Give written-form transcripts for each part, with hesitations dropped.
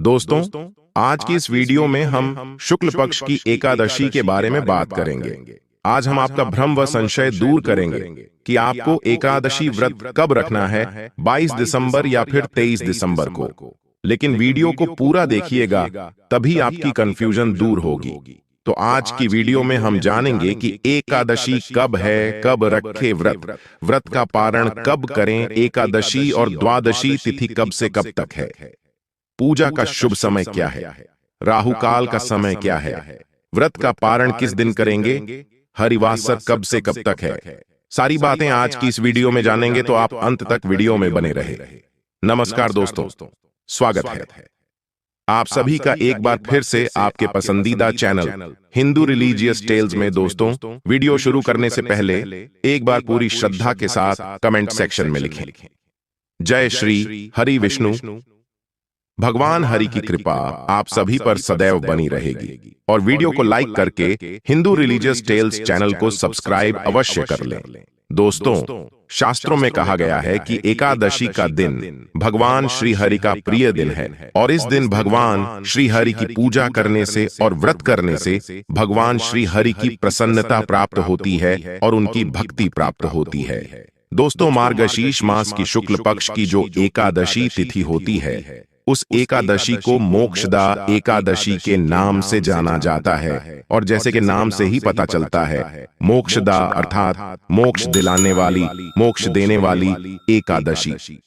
दोस्तों, आज की इस वीडियो में हम शुक्ल पक्ष की एकादशी के बारे में बात करेंगे। आज हम आपका भ्रम व संशय दूर करेंगे कि आपको एकादशी व्रत कब रखना है, 22 दिसंबर या फिर 23 दिसंबर को। लेकिन वीडियो को पूरा देखिएगा, तभी आपकी कंफ्यूजन दूर होगी। तो आज की वीडियो में हम जानेंगे कि एकादशी कब है, कब रखे व्रत, व्रत का पारण कब करें, एकादशी और द्वादशी तिथि कब से कब तक है, पूजा का शुभ समय क्या है, राहु काल का समय क्या है, व्रत का पारण किस दिन करेंगे, हरिवासर कब से कब तक है। सारी बातें आज की इस वीडियो में जानेंगे, तो आप अंत तक वीडियो में बने रहे। नमस्कार दोस्तों, स्वागत है आप सभी का एक बार फिर से आपके पसंदीदा चैनल हिंदू रिलीजियस टेल्स में। दोस्तों, वीडियो शुरू करने से पहले एक बार पूरी श्रद्धा के साथ कमेंट सेक्शन में लिखें, जय श्री हरि विष्णु। भगवान हरि की कृपा आप सभी पर सदैव बनी रहेगी। और वीडियो को लाइक करके हिंदू रिलीजियस टेल्स चैनल को सब्सक्राइब अवश्य कर लें। दोस्तों, शास्त्रों में कहा गया है कि एकादशी का दिन भगवान श्री हरि का प्रिय दिन है, और इस दिन भगवान श्री हरि की पूजा करने से और व्रत करने से भगवान श्री हरि की प्रसन्नता प्राप्त होती है और उनकी भक्ति प्राप्त होती है। दोस्तों, मार्गशीर्ष मास की शुक्ल पक्ष की जो एकादशी तिथि होती है, उस एकादशी को मोक्षदा एकादशी के नाम से जाना जाता है। और जैसे कि नाम से ही पता चलता है, मोक्षदा अर्थात मोक्ष दिलाने वाली, मोक्ष देने वाली एकादशी।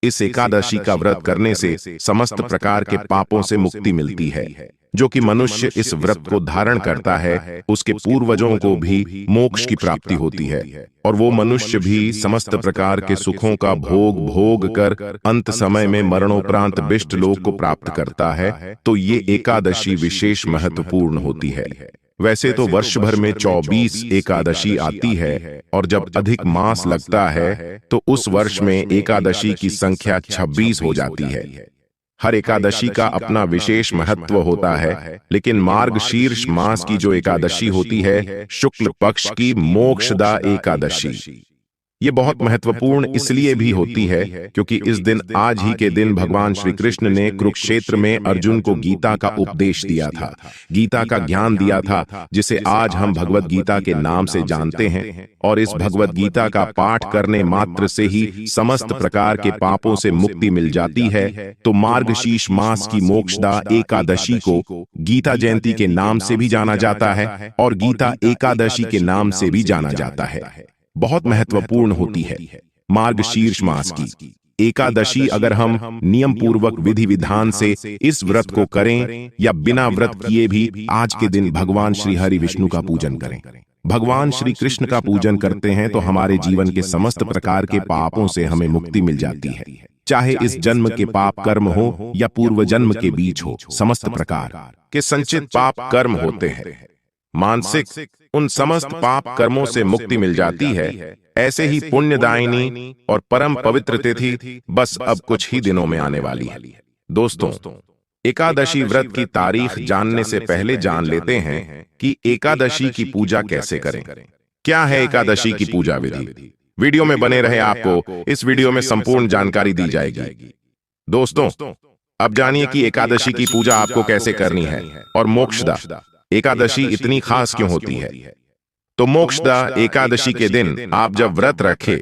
इस एकादशी का व्रत करने से समस्त प्रकार के पापों से मुक्ति मिलती है। जो कि मनुष्य इस व्रत को धारण करता है, उसके पूर्वजों को भी मोक्ष की प्राप्ति होती है, और वो मनुष्य भी समस्त प्रकार के सुखों का भोग कर अंत समय में मरणोपरांत बिष्ट लोक को प्राप्त करता है। तो ये एकादशी विशेष महत्वपूर्ण होती है। वैसे तो वर्ष भर में 24 एकादशी आती है, और जब अधिक मास लगता है तो उस वर्ष में एकादशी की संख्या 26 हो जाती है। हर एकादशी का अपना विशेष महत्व होता है, लेकिन मार्गशीर्ष मास की जो एकादशी होती है, शुक्ल पक्ष की मोक्षदा एकादशी, ये बहुत महत्वपूर्ण इसलिए भी होती है क्योंकि इस दिन, आज ही के दिन, भगवान श्री कृष्ण ने कुरुक्षेत्र में अर्जुन को गीता का उपदेश दिया था, गीता का ज्ञान दिया था, जिसे आज हम भगवत गीता के नाम से जानते हैं। और इस भगवत गीता का पाठ करने मात्र से ही समस्त प्रकार के पापों से मुक्ति मिल जाती है। तो मार्गशीर्ष मास की मोक्षदा एकादशी को गीता जयंती के नाम से भी जाना जाता है, और गीता एकादशी के नाम से भी जाना जाता है। बहुत महत्वपूर्ण होती है मार्गशीर्ष मास की एकादशी। अगर हम नियम पूर्वक विधि विधान से इस व्रत को करें, या बिना व्रत किए भी आज के दिन भगवान श्री हरि विष्णु का पूजन करें, भगवान श्री कृष्ण का पूजन करते हैं, तो हमारे जीवन के समस्त प्रकार के पापों से हमें मुक्ति मिल जाती है। चाहे इस जन्म के पाप कर्म हो या पूर्व जन्म के बीच हो, समस्त प्रकार के संचित पाप कर्म होते हैं, मानसिक, उन समस्त पाप कर्मों से मुक्ति मिल जाती है। ऐसे ही पुण्यदायिनी और परम पवित्र तिथि बस अब कुछ ही दिनों में आने वाली है। दोस्तों, एकादशी व्रत की तारीख जानने से पहले जान लेते हैं कि एकादशी की पूजा कैसे करें। क्या है एकादशी की पूजा विधि? वीडियो में बने रहे, आपको इस वीडियो में संपूर्ण जानकारी दी जाएगी। दोस्तों, अब जानिए कि एकादशी की पूजा आपको कैसे करनी है, और मोक्षदा एकादशी इतनी खास क्यों होती है। तो मोक्षदा एकादशी के दिन आप जब व्रत रखें,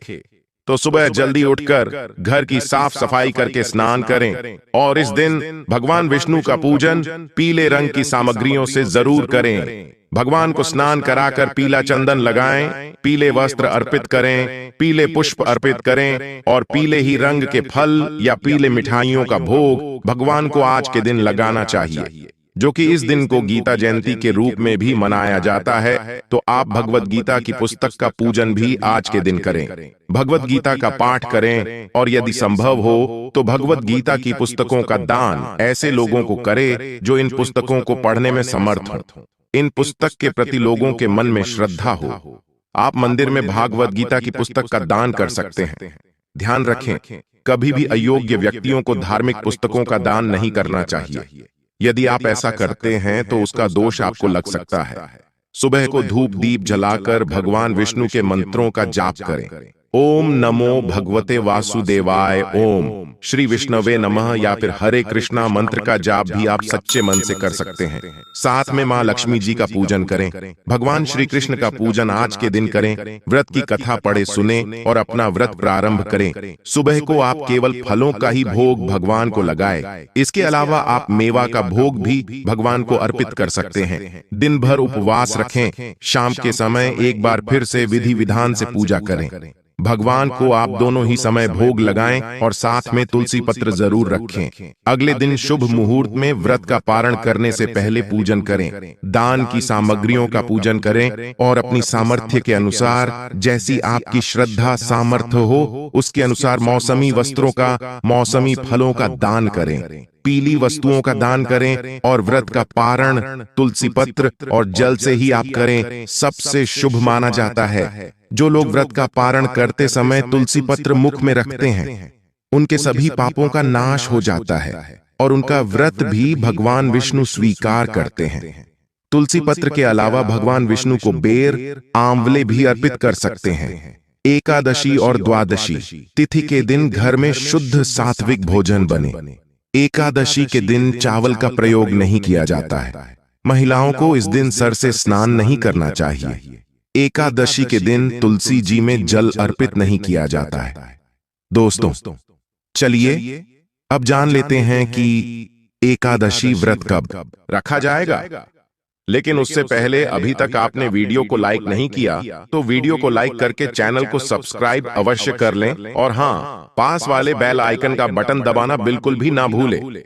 तो सुबह जल्दी उठकर घर की साफ सफाई करके स्नान करें, और इस दिन भगवान विष्णु का पूजन पीले रंग की सामग्रियों से जरूर करें। भगवान को स्नान कराकर पीला चंदन लगाएं, पीले वस्त्र अर्पित करें, पीले पुष्प अर्पित करें, और पीले ही रंग के फल या पीले मिठाइयों का भोग भगवान को आज के दिन लगाना चाहिए, जो कि इस दिन को गीता जयंती के रूप में भी मनाया जाता है। तो आप भगवत गीता की पुस्तक का पूजन भी आज के दिन करें, भगवत गीता का पाठ करें, और यदि संभव हो तो भगवत गीता की पुस्तकों का दान ऐसे लोगों को करें जो इन पुस्तकों को पढ़ने में समर्थ हों, इन पुस्तक के प्रति लोगों के मन में श्रद्धा हो। आप मंदिर में भागवत गीता की पुस्तक का दान कर सकते हैं। ध्यान रखें, कभी भी अयोग्य व्यक्तियों को धार्मिक पुस्तकों का दान नहीं करना चाहिए। यदि आप ऐसा करते हैं तो उसका दोष आपको लग सकता है। सुबह को धूप दीप जलाकर भगवान विष्णु के मंत्रों का जाप करें, ओम नमो भगवते वासुदेवाय, ओम श्री विष्णवे नमः या फिर हरे कृष्णा मंत्र का जाप भी आप सच्चे मन से कर सकते हैं। साथ में मां लक्ष्मी जी का पूजन करें। भगवान श्री कृष्ण का पूजन आज के दिन करें। व्रत की कथा पढ़े सुने और अपना व्रत प्रारंभ करें। सुबह को आप केवल फलों का ही भोग भगवान को लगाएं। इसके अलावा आप मेवा का भोग भी भगवान को अर्पित कर सकते हैं। दिन भर उपवास रखें। शाम के समय एक बार फिर से विधि विधान से पूजा करें। भगवान को आप दोनों ही समय भोग लगाएं और साथ में तुलसी पत्र जरूर रखें। अगले दिन शुभ मुहूर्त में व्रत का पारण करने से पहले पूजन करें। दान की सामग्रियों का पूजन करें और अपनी सामर्थ्य के अनुसार, जैसी आपकी श्रद्धा सामर्थ्य हो, उसके अनुसार मौसमी वस्त्रों का, मौसमी फलों का दान करें। पीली वस्तुओं का दान करें और व्रत का पारण तुलसी पत्र और जल से ही आप करें, सबसे शुभ माना जाता है। जो लोग व्रत का पारण करते समय तुलसी पत्र मुख में रखते हैं, उनके सभी पापों का नाश हो जाता है और उनका व्रत भी भगवान विष्णु स्वीकार करते हैं। तुलसी पत्र के अलावा भगवान विष्णु को बेर, आंवले भी अर्पित कर सकते हैं। एकादशी और द्वादशी तिथि के दिन घर में शुद्ध सात्विक भोजन बने। एकादशी के दिन चावल का प्रयोग नहीं किया जाता है। महिलाओं को इस दिन सर से स्नान नहीं करना चाहिए। एकादशी के दिन तुलसी जी में जल अर्पित नहीं किया जाता है। दोस्तों, चलिए अब जान लेते हैं कि एकादशी व्रत कब रखा जाएगा। लेकिन उससे पहले अभी तक आपने वीडियो को लाइक नहीं किया तो वीडियो को लाइक करके चैनल को सब्सक्राइब अवश्य कर लें और हाँ, पास वाले बेल आइकन का बटन दबाना बिल्कुल भी ना भूलें।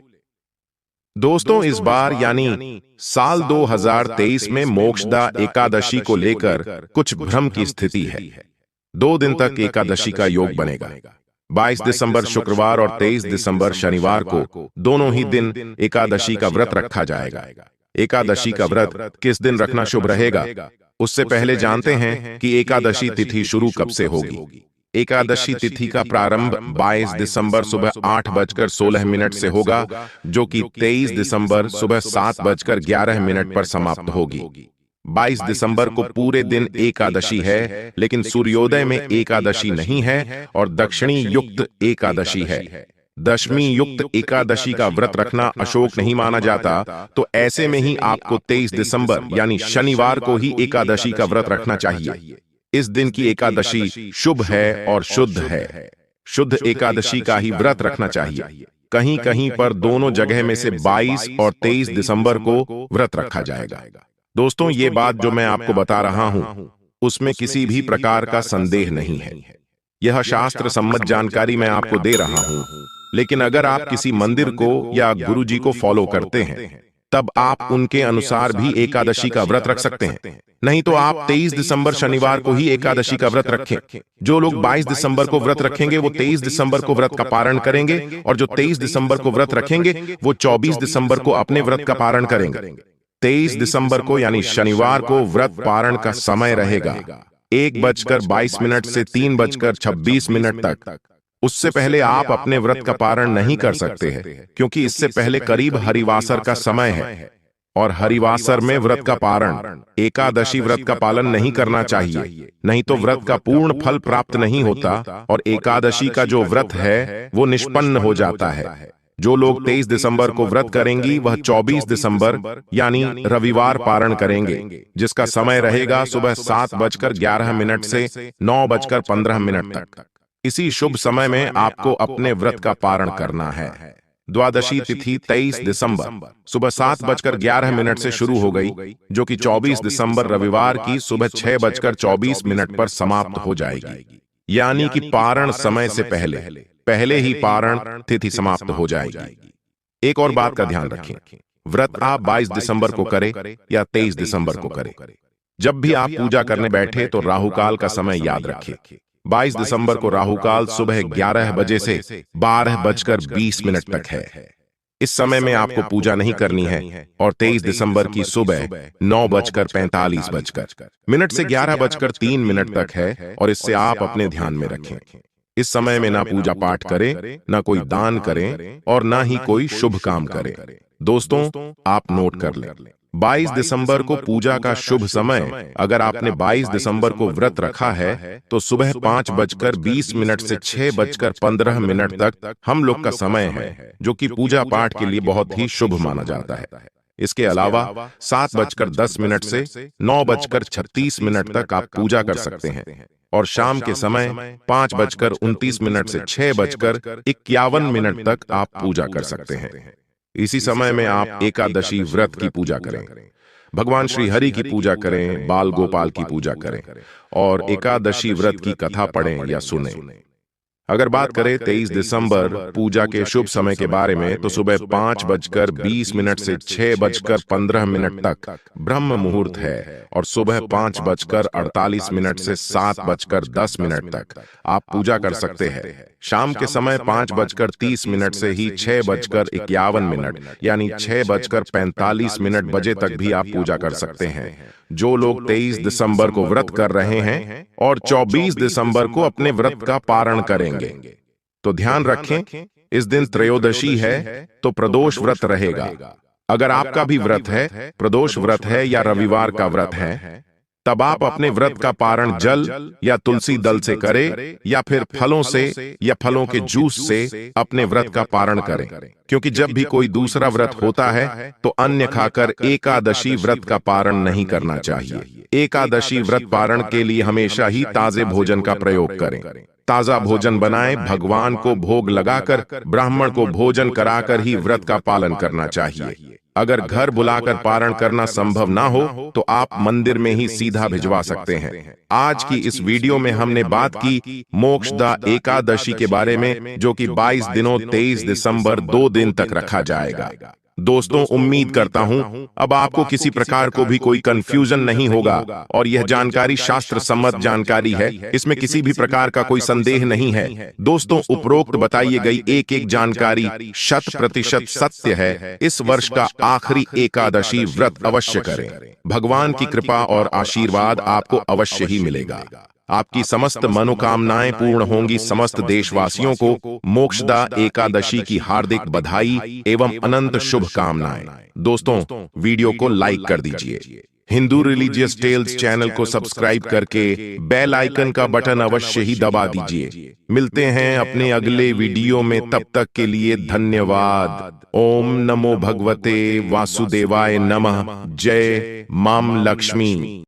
दोस्तों, इस बार यानी साल 2023 में मोक्षदा एकादशी को लेकर कुछ भ्रम की स्थिति है। 2 दिन तक एकादशी का योग बनेगा। 22 दिसंबर शुक्रवार और 23 दिसंबर शनिवार को दोनों ही दिन एकादशी का व्रत रखा जाएगा। एकादशी का व्रत किस दिन रखना शुभ रहेगा, उससे पहले जानते हैं कि एकादशी तिथि शुरू कब से होगी। एकादशी तिथि का प्रारंभ 22 दिसंबर सुबह 8:16 से होगा, जो कि 23 दिसंबर सुबह 7:11 पर समाप्त होगी। 22 दिसंबर को पूरे दिन एकादशी है, लेकिन सूर्योदय में एकादशी नहीं है और दक्षिणी युक्त एकादशी है। दशमी युक्त एकादशी का व्रत रखना अशोक नहीं माना जाता, तो ऐसे में ही आपको 23 दिसंबर यानी शनिवार को ही एकादशी का व्रत रखना चाहिए। इस दिन की एकादशी शुभ है और शुद्ध है। शुद्ध एकादशी का ही व्रत रखना चाहिए। कहीं कहीं पर दोनों जगह में से 22 और 23 दिसंबर को व्रत रखा जाएगा। दोस्तों, ये बात जो मैं आपको बता रहा हूं, उसमें किसी भी प्रकार का संदेह नहीं है। यह शास्त्र सम्मत जानकारी मैं आपको दे रहा हूं। लेकिन अगर आप किसी मंदिर को या गुरु जी को फॉलो करते हैं, तब आप उनके अनुसार भी एकादशी का व्रत रख सकते हैं। नहीं तो आप 23 दिसंबर शनिवार को ही एकादशी का व्रत रखें। जो लोग 22 दिसंबर को व्रत रखेंगे वो 23 दिसंबर को व्रत का पारण करेंगे और जो 23 दिसंबर को व्रत रखेंगे वो 24 दिसंबर को अपने व्रत का पारण करेंगे। 23 दिसंबर को यानी शनिवार को व्रत पारण का समय रहेगा 1:22 से 3:26 तक। उससे पहले आप अपने व्रत का पारण नहीं कर सकते हैं, क्योंकि इससे पहले करीब हरिवासर का समय है और हरिवासर में व्रत का पारण, एकादशी व्रत का पालन नहीं करना चाहिए। नहीं तो व्रत का पूर्ण फल प्राप्त नहीं होता और एकादशी का जो व्रत है वो निष्पन्न हो जाता है। जो लोग 23 दिसंबर को व्रत करेंगी वह 24 दिसंबर यानी रविवार पारण करेंगे, जिसका समय रहेगा सुबह 7:11 से 9:15 तक। इसी शुभ समय में आपको अपने व्रत का पारण करना है। द्वादशी तिथि 23 दिसंबर सुबह 7:11 से शुरू हो गई, जो कि 24 दिसंबर रविवार की सुबह 6:24 पर समाप्त हो जाएगी। यानी कि पारण समय से पहले ही पारण तिथि समाप्त हो जाएगी। एक और बात का ध्यान रखें, व्रत आप 22 दिसंबर को करें या 23 दिसंबर को करें, जब भी आप पूजा करने बैठे तो राहुकाल का समय याद रखें। 22 दिसंबर को राहुकाल सुबह 11 बजे से 12:20 तक है। इस समय में आपको पूजा नहीं करनी है और 23 दिसंबर की सुबह 9:45 से 11:03 तक है और इससे आप अपने ध्यान में रखें। इस समय में ना पूजा पाठ करें, ना कोई दान करें और ना ही कोई शुभ काम करें। दोस्तों, आप नोट कर लें, 22 दिसंबर को पूजा का शुभ समय, अगर आपने 22 दिसंबर को व्रत रखा है तो सुबह 5:20 से 6:15 तक हम लोग का समय है, जो कि पूजा पाठ के लिए बहुत ही शुभ माना जाता है। इसके अलावा 7:10 से 9:36 तक आप पूजा कर सकते हैं और शाम के समय 5:29 से 6:51 तक आप पूजा कर सकते हैं। इसी समय में आप एकादशी व्रत की पूजा करें, भगवान श्री हरि की पूजा करें, बाल गोपाल की पूजा करें और एकादशी व्रत की कथा पढ़ें या सुनें। अगर बात करें 23 दिसंबर पूजा के शुभ समय के बारे में, तो सुबह 5:20 से 6:15 तक ब्रह्म मुहूर्त है और सुबह 5:48 से 7:10 तक आप पूजा कर सकते हैं। शाम के समय 5:30 से ही 6:51 यानी 6:45 बजे तक भी आप पूजा कर सकते हैं। जो लोग 23 दिसंबर को व्रत कर रहे हैं और 24 दिसंबर को अपने व्रत का पारण करेंगे, तो ध्यान रखें, इस दिन त्रयोदशी है तो प्रदोष व्रत रहेगा। अगर आपका भी व्रत है, प्रदोष व्रत है या रविवार का व्रत है, तब आप अपने व्रत का पारण जल या तुलसी दल से करें या फिर फलों से या फलों के जूस से अपने व्रत का पारण करें, क्योंकि जब भी कोई दूसरा व्रत होता है तो अन्न खाकर एकादशी व्रत का पारण नहीं करना चाहिए। एकादशी व्रत पारण के लिए हमेशा ही ताजे भोजन का प्रयोग करें। ताजा भोजन बनाएं, भगवान को भोग लगाकर, ब्राह्मण को भोजन कराकर ही व्रत का पालन करना चाहिए। अगर घर बुलाकर पारण करना संभव ना हो तो आप मंदिर में ही सीधा भिजवा सकते हैं। आज की इस वीडियो में हमने बात की मोक्षदा एकादशी के बारे में, जो कि 22 दिनों 23 दिसंबर 2 दिन तक रखा जाएगा। दोस्तों, उम्मीद करता हूं अब आपको किसी प्रकार को भी कोई कंफ्यूजन नहीं होगा और यह जानकारी शास्त्र सम्मत जानकारी है, इसमें किसी भी प्रकार का कोई संदेह नहीं है। दोस्तों, उपरोक्त बताई गई एक एक जानकारी 100% सत्य है। इस वर्ष का आखिरी एकादशी व्रत अवश्य करें, भगवान की कृपा और आशीर्वाद आपको अवश्य ही मिलेगा। आपकी समस्त मनोकामनाएं पूर्ण होंगी। समस्त देशवासियों को मोक्षदा एकादशी की हार्दिक बधाई एवं अनंत शुभकामनाएं। दोस्तों, वीडियो को लाइक कर दीजिए, हिंदू रिलीजियस टेल्स चैनल को सब्सक्राइब करके बेल आइकन का बटन अवश्य ही दबा दीजिए। मिलते हैं अपने अगले वीडियो में, तब तक के लिए धन्यवाद। ओम नमो भगवते वासुदेवाय नमः। जय मां लक्ष्मी।